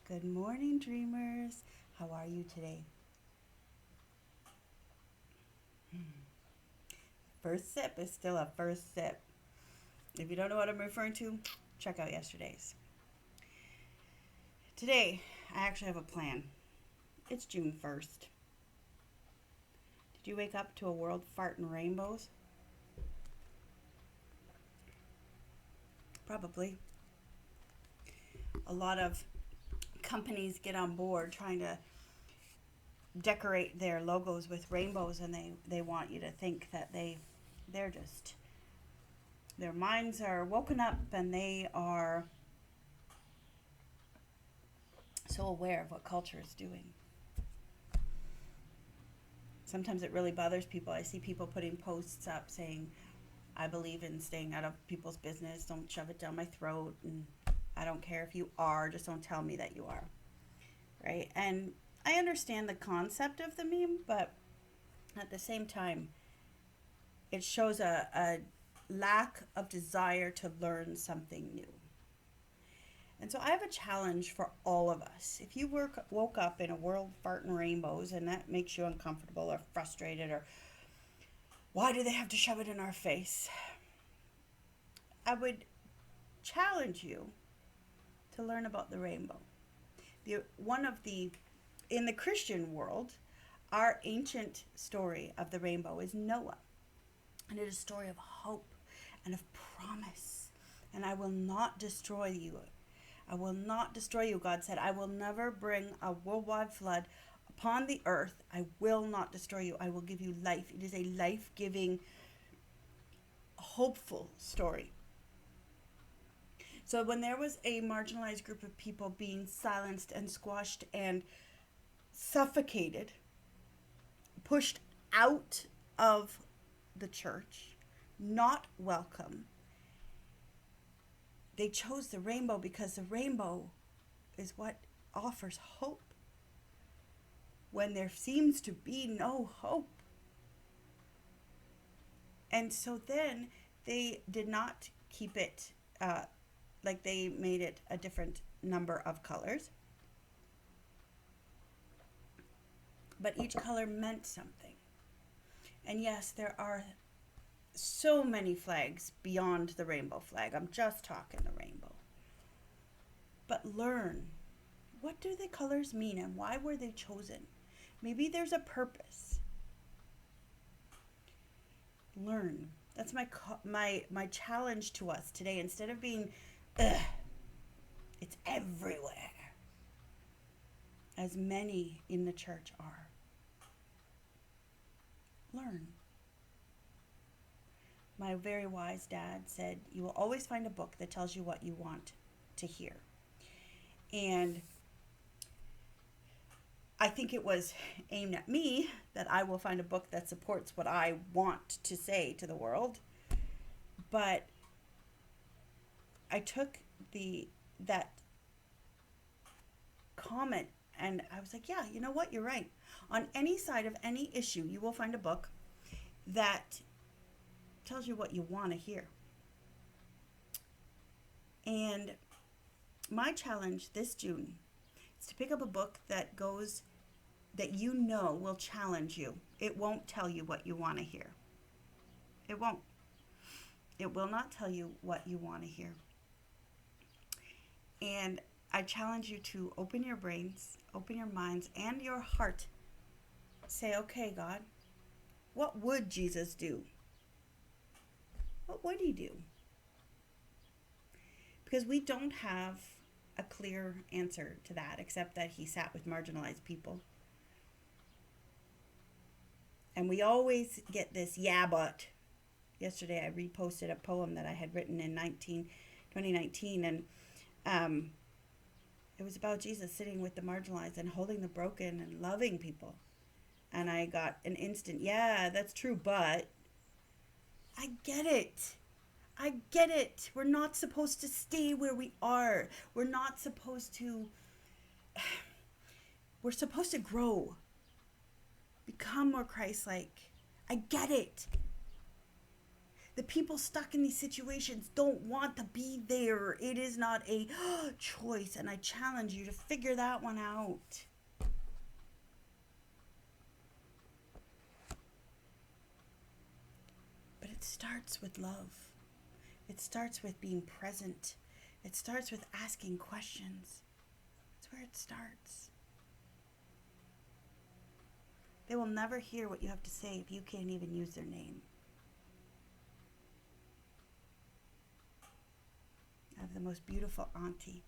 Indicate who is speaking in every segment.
Speaker 1: Good morning, dreamers. How are you today? First sip is still a first sip. If you don't know what I'm referring to, check out yesterday's. Today, I actually have a plan. It's June 1st. Did you wake up to a world farting rainbows? Probably. A lot of companies get on board trying to decorate their logos with rainbows, and they want you to think that they're just their minds are woken up and they are so aware of what culture is doing. Sometimes it really bothers people. I see people putting posts up saying, I believe in staying out of people's business. Don't shove it down my throat. And I don't care if you are, just don't tell me that you are. Right? And I understand the concept of the meme, but at the same time, it shows a lack of desire to learn something new. And so I have a challenge for all of us. If you woke up in a world farting rainbows and that makes you uncomfortable or frustrated or why do they have to shove it in our face? I would challenge you to learn about the rainbow. In the Christian world, our ancient story of the rainbow is Noah. And it is a story of hope and of promise. And I will not destroy you. I will not destroy you, God said. I will never bring a worldwide flood upon the earth. I will not destroy you. I will give you life. It is a life-giving, hopeful story. So when there was a marginalized group of people being silenced and squashed and suffocated, pushed out of the church, not welcome, they chose the rainbow because the rainbow is what offers hope when there seems to be no hope. And so then they did not keep it like they made it a different number of colors. But each color meant something. And yes, there are so many flags beyond the rainbow flag. I'm just talking the rainbow. But learn, what do the colors mean and why were they chosen? Maybe there's a purpose. Learn. That's my challenge to us today. Instead of being, it's everywhere, as many in the church are. Learn. My very wise dad said, you will always find a book that tells you what you want to hear. And I think it was aimed at me that I will find a book that supports what I want to say to the world. But I took that comment and I was like, yeah, you know what? You're right. On any side of any issue, you will find a book that tells you what you want to hear. And my challenge this June is to pick up a book that you know will challenge you. It won't tell you what you want to hear. It won't. It will not tell you what you want to hear. And I challenge you to open your brains, open your minds, and your heart. Say, okay, God, what would Jesus do? What would he do? Because we don't have a clear answer to that, except that he sat with marginalized people. And we always get this, yeah, but. Yesterday I reposted a poem that I had written in 2019, and it was about Jesus sitting with the marginalized and holding the broken and loving people. And I got an instant, yeah, that's true, but I get it. I get it. We're not supposed to stay where we are. We're not supposed to, we're supposed to grow, become more Christ-like. I get it. The people stuck in these situations don't want to be there. It is not a choice, and I challenge you to figure that one out. But it starts with love. It starts with being present. It starts with asking questions. That's where it starts. They will never hear what you have to say if you can't even use their name. I have the most beautiful auntie.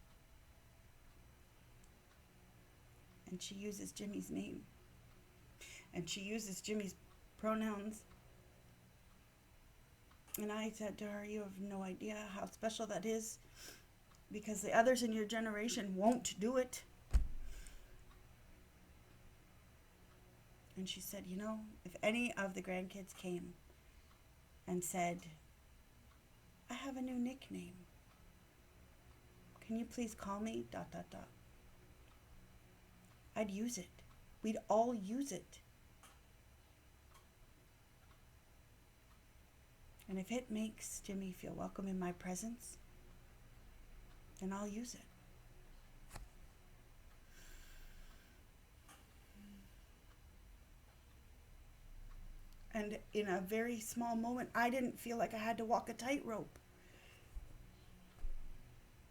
Speaker 1: And she uses Jimmy's name. And she uses Jimmy's pronouns. And I said to her, you have no idea how special that is, because the others in your generation won't do it. And she said, you know, if any of the grandkids came and said, I have a new nickname, can you please call me ... I'd use it. We'd all use it. And if it makes Jimmy feel welcome in my presence, then I'll use it. And in a very small moment, I didn't feel like I had to walk a tightrope.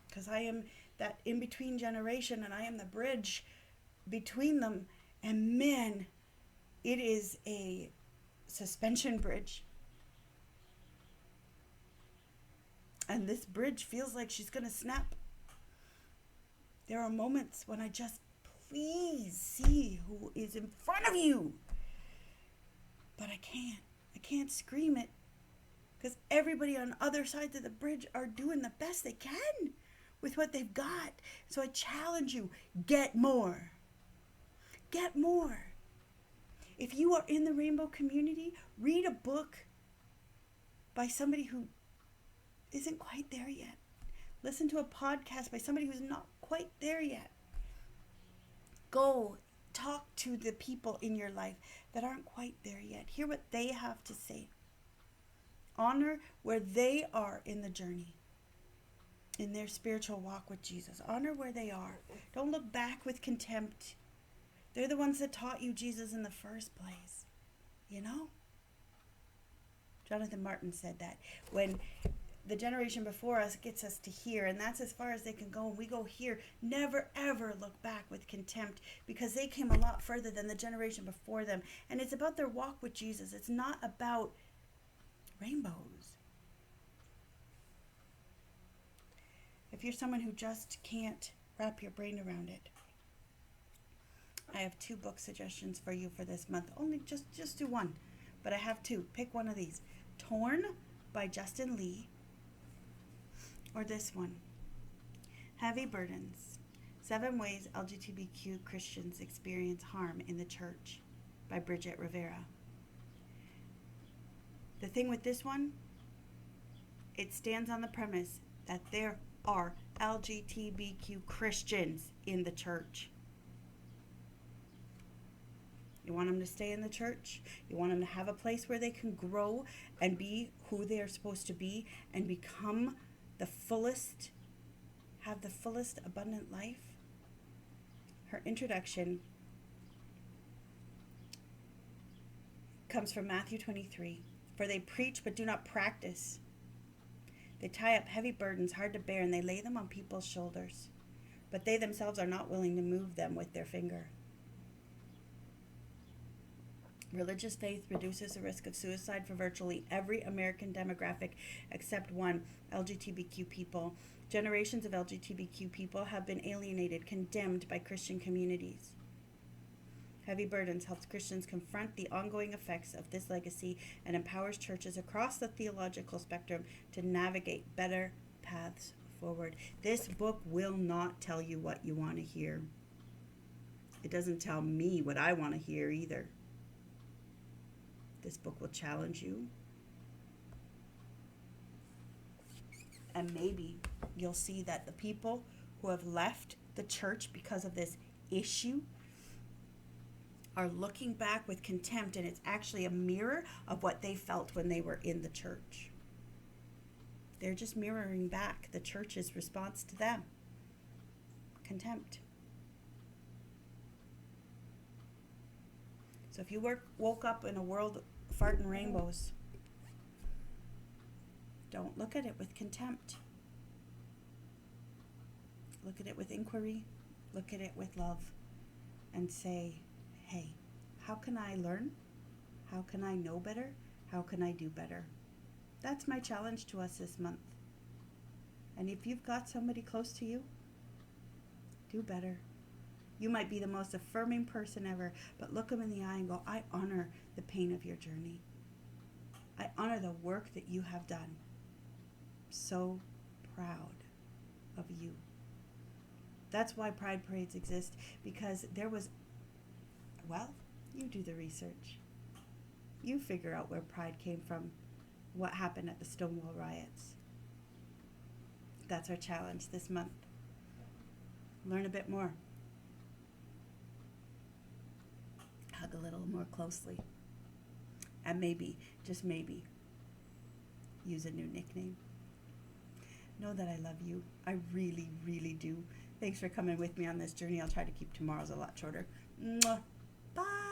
Speaker 1: Because I am that in-between generation, and I am the bridge between them. And man, it is a suspension bridge. And this bridge feels like she's going to snap. There are moments when I just, please see who is in front of you. But I can't. I can't scream it. Because everybody on other sides of the bridge are doing the best they can with what they've got. So I challenge you, get more. Get more. If you are in the rainbow community, read a book by somebody who isn't quite there yet. Listen to a podcast by somebody who's not quite there yet. Go talk to the people in your life that aren't quite there yet. Hear what they have to say. Honor where they are in the journey, in their spiritual walk with Jesus. Honor where they are. Don't look back with contempt. They're the ones that taught you Jesus in the first place. You know? Jonathan Martin said that. When the generation before us gets us to here, and that's as far as they can go, and we go here, never ever look back with contempt, because they came a lot further than the generation before them. And it's about their walk with Jesus. It's not about rainbows. If you're someone who just can't wrap your brain around it, I have 2 book suggestions for you for this month. Only just do one, but I have 2. Pick one of these. Torn by Justin Lee, or this one, Heavy Burdens, 7 Ways LGBTQ Christians Experience Harm in the Church by Bridget Rivera. The thing with this one, it stands on the premise that there are LGBTQ Christians in the church. You want them to stay in the church. You want them to have a place where they can grow and be who they are supposed to be and become the fullest, have the fullest abundant life. Her introduction comes from Matthew 23. For they preach but do not practice. They tie up heavy burdens hard to bear, and they lay them on people's shoulders. But they themselves are not willing to move them with their finger. Religious faith reduces the risk of suicide for virtually every American demographic except one, LGBTQ people. Generations of LGBTQ people have been alienated, condemned by Christian communities. Heavy Burdens helps Christians confront the ongoing effects of this legacy and empowers churches across the theological spectrum to navigate better paths forward. This book will not tell you what you want to hear. It doesn't tell me what I want to hear either. This book will challenge you. And maybe you'll see that the people who have left the church because of this issue are looking back with contempt, and it's actually a mirror of what they felt when they were in the church. They're just mirroring back the church's response to them. Contempt. So if you woke up in a world farting rainbows, don't look at it with contempt. Look at it with inquiry. Look at it with love. And say, hey, how can I learn? How can I know better? How can I do better? That's my challenge to us this month. And if you've got somebody close to you, do better. You might be the most affirming person ever, but look them in the eye and go, I honor the pain of your journey. I honor the work that you have done. So proud of you. That's why Pride Parades exist, because there was, well, you do the research. You figure out where pride came from, what happened at the Stonewall riots. That's our challenge this month. Learn a bit more. Hug a little more closely. And maybe, just maybe, use a new nickname. Know that I love you. I really, really do. Thanks for coming with me on this journey. I'll try to keep tomorrow's a lot shorter. Mwah. Bye.